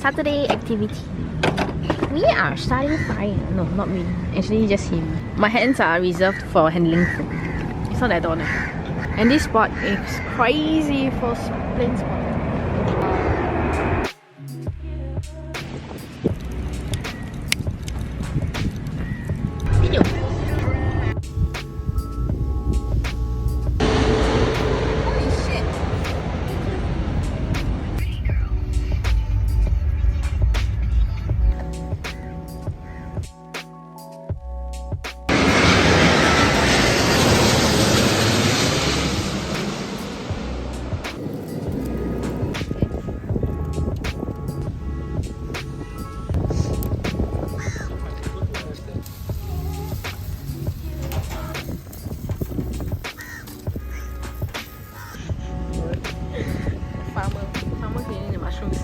Saturday activity. We are starting fire. No, not me. Actually, just him. My hands are reserved for handling food. It's not that I don't know. And this spot is crazy for plane spot. Video. Holy shit. Farmer cleaning the mushrooms.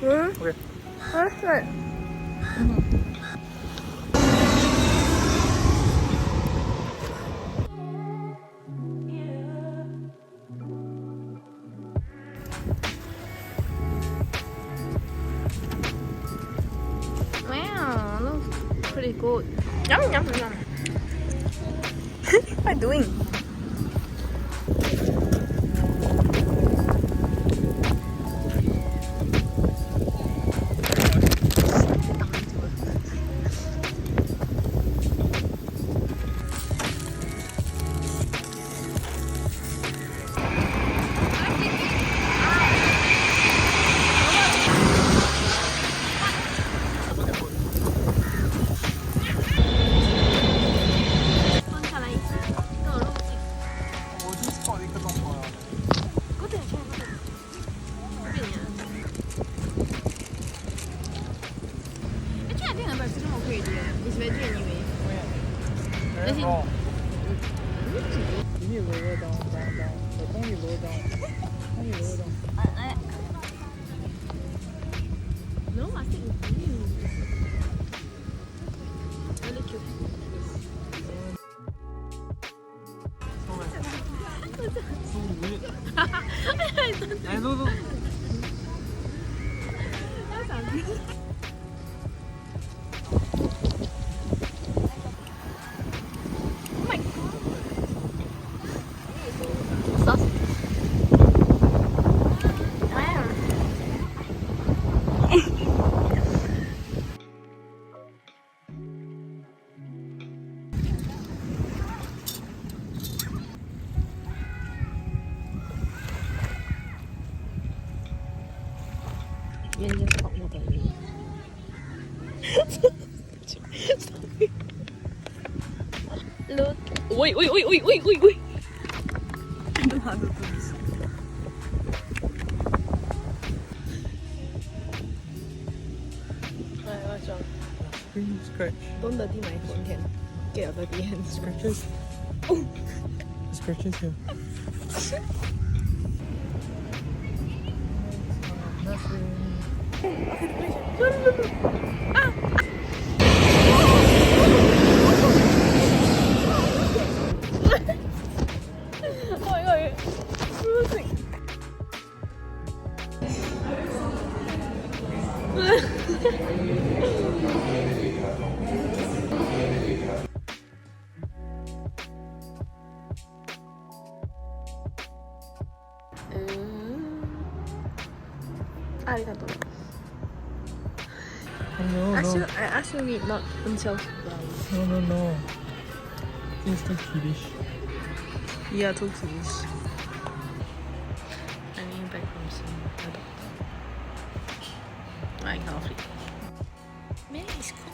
Okay. That's right. Wow, looks pretty good. Yum yum yum. What are you doing? It's veggie anyway. Very raw. You need to lower down. The phone you lower down. No, I think it's really cute. So weird. I don't know. That sounds good. Oh my god. Sauce. Yeah, just pop water. Sorry. Look. Wait. I don't know how to do this. Watch out. Screen scratch. Don't dirty my phone, can get your dirty hands. Scratches. Oh. Scratches here. Nothing. Oh my god, losing. Arigato. Oh, I asked you read, not himself. No. It's too kiddish. You are too kiddish. I mean, back from seeing a doctor. I cannot sleep. Man, it's cold.